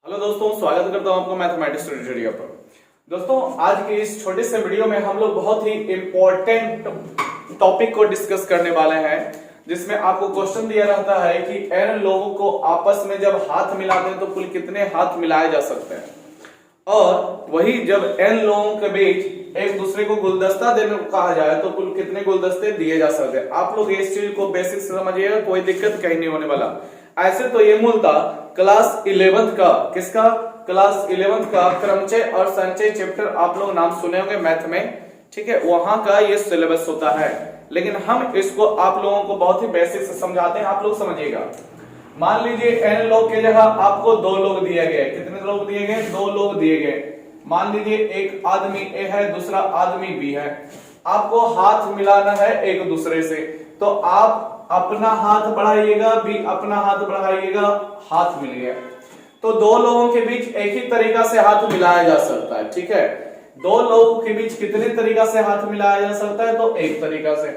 Hello दोस्तों, स्वागत करता हूं आपको मैथमेटिक्स ट्यूटोरियल पर। दोस्तों, आज के इस छोटे से वीडियो में हम लोग बहुत ही इंपॉर्टेंट टॉपिक को डिस्कस करने वाले हैं, जिसमें आपको क्वेश्चन दिया रहता है कि n लोगों को आपस में जब हाथ मिलाते हैं तो कुल कितने हाथ मिलाए जा सकते हैं, और वही जब n लोगों के बीच एक दूसरे को गुलदस्ता देने को कहा जाए तो कुल कितने गुलदस्ते दिए जा सकते हैं। आप लोग इस चीज को बेसिक से समझिएगा, कोई दिक्कत कहीं नहीं होने वाला। ऐसे तो ये मूलतः क्लास 11th का किसका क्लास 11th का क्रमचय और संचय चैप्टर आप लोग नाम सुने होंगे मैथ में, ठीक है, वहां का ये सिलेबस होता है। लेकिन हम इसको आप लोगों को बहुत ही बेसिक से समझाते हैं, आप लोग समझिएगा। मान लीजिए n लोग के जगह आपको 2 लोग दिए गए। कितने लोग दिए गए? 2 लोग दिए गए। मान लीजिए एक आदमी ए है, दूसरा आदमी बी है। आपको हाथ मिलाना है एक दूसरे से, तो आप अपना हाथ बढ़ाइएगा, बी अपना हाथ बढ़ाइएगा, हाथ मिल गया। तो 2 लोगों के बीच एक ही तरीका से हाथ मिलाया जा सकता है, ठीक है। 2 लोगों के बीच कितने तरीका से हाथ मिलाया जा सकता है? तो एक तरीका से।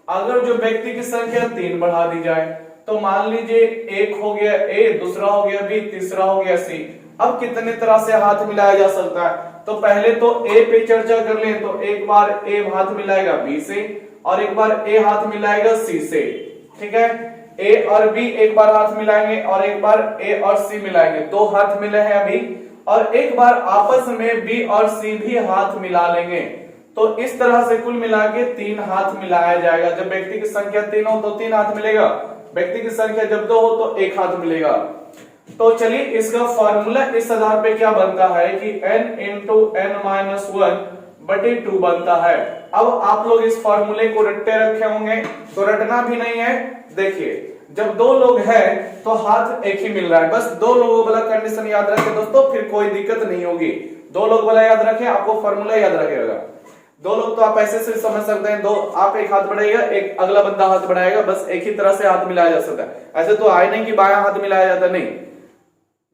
अगर जो व्यक्ति की संख्या 3 बढ़ा दी जाए तो मान लीजिए एक हो गया ए, दूसरा हो गया बी, तीसरा हो गया सी। अब कितने तरह से हाथ मिलाया जा सकता है? तो पहले तो ए पे चर्चा कर लें। तो एक बार ए हाथ मिलाएगा बी से और एक बार ए हाथ मिलाएगा सी से, ठीक है। ए और बी एक बार हाथ मिलाएंगे और एक बार ए और सी मिलाएंगे। 2 हाथ मिले हैं अभी, और एक बार आपस में बी और सी भी हाथ मिला लेंगे। तो इस तरह से कुल मिला के 3 हाथ मिलाया जाएगा। जब व्यक्ति की संख्या 3 हो तो 3 हाथ मिलेगा, व्यक्ति की संख्या जब 2 हो तो 1 हाथ मिलेगा। तो चलिए, इसका फॉर्मूला इस आधार पे क्या बनता है कि n इंटू n माइनस 1 बटे 2 बनता है। अब आप लोग इस फॉर्मूले को रट्टे रखे होंगे, तो रटना भी नहीं है। देखिए, जब 2 लोग हैं तो हाथ एक ही मिल रहा है। बस 2 लोगों वाला कंडीशन याद रखें दोस्तों, फिर कोई दिक्कत नहीं होगी। 2 लोग वाला याद रखें, आपको फॉर्मूला याद रखेगा। 2 लोग तो आप ऐसे से समझ सकते हैं, 2 आप एक हाथ बढ़ाएगा, एक अगला बंदा हाथ बढ़ाएगा, बस एक ही तरह से हाथ मिलाया जा सकता है। ऐसे तो आए नहीं कि बायां हाथ मिलाया जाता, नहीं।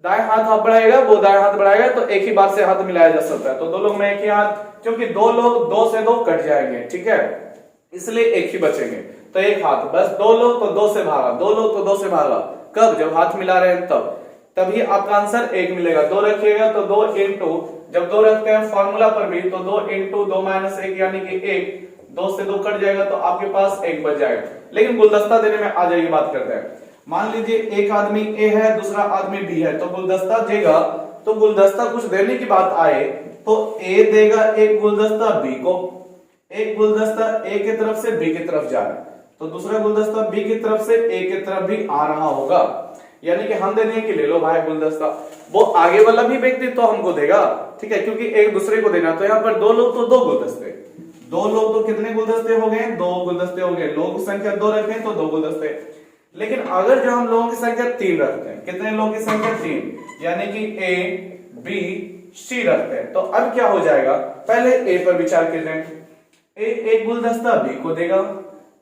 दाएं हाथ आप बढ़ाएगा, वो दाएं हाथ बढ़ाएगा, तो एक ही बार से हाथ मिलाया जा सकता है। तो 2 लोग में एक ही हाथ, क्योंकि 2 लोग 2 से 2 कट जाएंगे, ठीक है, इसलिए एक ही बचेंगे। तो एक हाथ, बस 2 लोग तो 2 से भागा, 2 लोग तो 2 से भागा। कब? जब हाथ मिला रहे हैं तभी आपका आंसर 1 मिलेगा। 2 रखिएगा तो 2 इंटू, जब 2 रखते हैं फॉर्मूला पर भी, तो 2 इंटू 2 माइनस 1 यानी कि 1। 2 से 2 कट जाएगा तो आपके पास 1 बच जाएगा। लेकिन गुलदस्ता देने में आ जाएगी, बात करते हैं। मान लीजिए एक आदमी ए है, दूसरा आदमी बी है, तो गुलदस्ता देगा। तो गुलदस्ता कुछ देने की बात आए तो ए देगा एक गुलदस्ता बी को, एक गुलदस्ता ए की तरफ से बी की तरफ जा रहा है, तो दूसरा गुलदस्ता बी की तरफ से ए की तरफ भी आ रहा होगा। यानी कि हम दे देंगे कि ले लो भाई गुलदस्ता, वो आगे वाला भी व्यक्ति तो हमको देगा, ठीक है, क्योंकि एक दूसरे को देना। तो यहाँ पर 2 लोग तो 2 गुलदस्ते, 2 लोग तो कितने गुलदस्ते हो गए? 2 गुलदस्ते हो गए। लोग की संख्या 2 रखें तो 2 गुलदस्ते। लेकिन अगर जो हम लोगों की संख्या 3 रखते हैं, कितने लोगों की संख्या 3, यानी कि ए बी सी रखते हैं, तो अब क्या हो जाएगा? पहले ए पर विचार कीजिए। ए एक गुलदस्ता बी को देगा,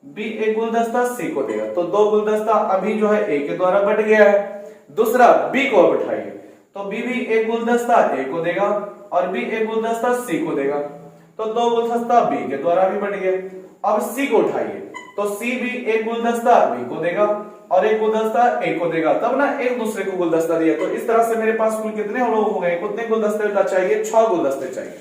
बी एक गुलदस्ता सी को देगा, तो 2 गुलदस्ता अभी जो है ए के द्वारा बट गया है। दूसरा बी को बैठाइए, तो बी भी एक गुलदस्ता ए को देगा और बी एक गुलदस्ता सी को देगा, तो 2 गुलदस्ता बी के द्वारा भी बट गए। अब सी को उठाइए, तो सी भी एक गुलदस्ता बी को देगा और एक गुलदस्ता ए को देगा, तब ना एक दूसरे को गुलदस्ता दिया। तो इस तरह से मेरे पास कुल कितने लोग हो गए? कितने गुलदस्ते का चाहिए? 6 गुलदस्ते चाहिए।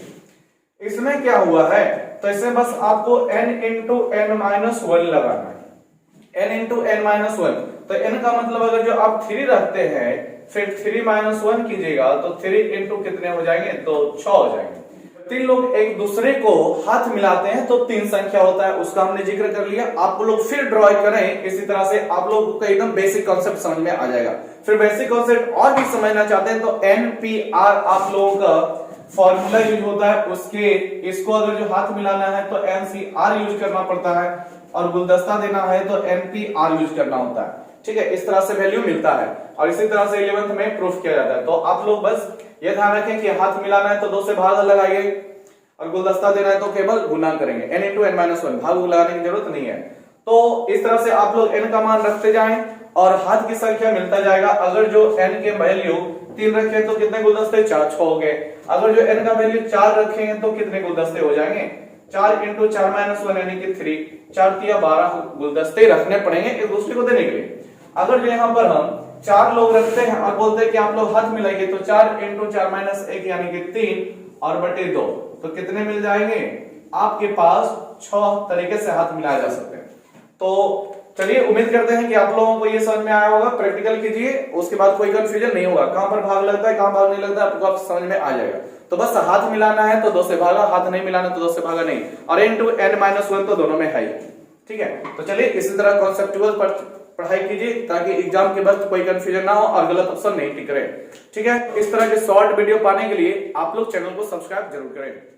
इसमें क्या हुआ है? तो इसमें बस आपको n इंटू n माइनस 1 लगाना है। n इंटू n माइनस 1, तो n का मतलब अगर जो आप 3 रखते हैं फिर 3 माइनस 1 कीजिएगा तो 3 इंटू कितने हो जाएंगे? तो 6 हो जाएंगे। 3 लोग एक दूसरे को हाथ मिलाते हैं तो 3 संख्या होता है, उसका हमने जिक्र कर लिया। आप लोग फिर ड्रॉ करें इसी तरह से, आप लोगों को एकदम बेसिक कॉन्सेप्ट समझ में आ जाएगा। फिर बेसिक कॉन्सेप्ट और भी समझना चाहते हैं तो NPR आप लोगों का फॉर्मूला यूज होता है, उसके इसको अगर जो हाथ मिलाना है तो NCR यूज करना पड़ता है, और गुलदस्ता देना है तो NPR यूज करना होता है, ठीक है। इस तरह से वैल्यू मिलता है और इसी तरह से 11th में प्रूफ किया जाता है। तो आप लोग बस ये ध्यान रखें कि हाथ मिलाना है तो 2 से भाग लगाइए और गुलदस्ता देना है तो केवल गुना करेंगे। n इंटू n माइनस 1, भाग लगाने की जरूरत नहीं है। तो इस तरह से आप लोग n का मान रखते जाएं और हाथ की संख्या मिलता जाएगा। अगर जो n के वैल्यू 3 रखे तो कितने गुलदस्ते? 4, 6 हो गए। अगर जो n का वैल्यू 4 रखेंगे तो कितने गुलदस्ते हो जाएंगे? 4 इंटू 4 माइनस 1 यानी कि 3, 4 तिया 12 गुलदस्ते रखने पड़ेंगे एक दूसरे को देने के लिए। अगर जो यहाँ पर हम 4 लोग रखते हैं और बोलते हैं कि आप लोग हाथ मिलाइए, तो 4 × 4 - 1 यानी कि 3 और बटे 2, तो कितने मिल जाएंगे? आपके पास 6 तरीके से हाथ मिलाए जा सकते हैं। तो चलिए, उम्मीद करते हैं कि आप लोगों को ये समझ में आया होगा। प्रैक्टिकल कीजिए, उसके बाद कोई कंफ्यूजन नहीं होगा, कहां पर भाग लगता है कहां भाग नहीं लगता है, आपको आप समझ में आ जाएगा। तो बस हाथ मिलाना है तो 2 से भागा, हाथ नहीं मिलाना तो 2 से भागा नहीं, और n × n - 1 तो दोनों में है ही। ठीक है, तो चलिए इसी तरह कॉन्सेप्चुअल पर पढ़ाई कीजिए ताकि एग्जाम के वक्त कोई कंफ्यूजन ना हो और गलत ऑप्शन नहीं टिक रहे। ठीक है, इस तरह के शॉर्ट वीडियो पाने के लिए आप लोग चैनल को सब्सक्राइब जरूर करें।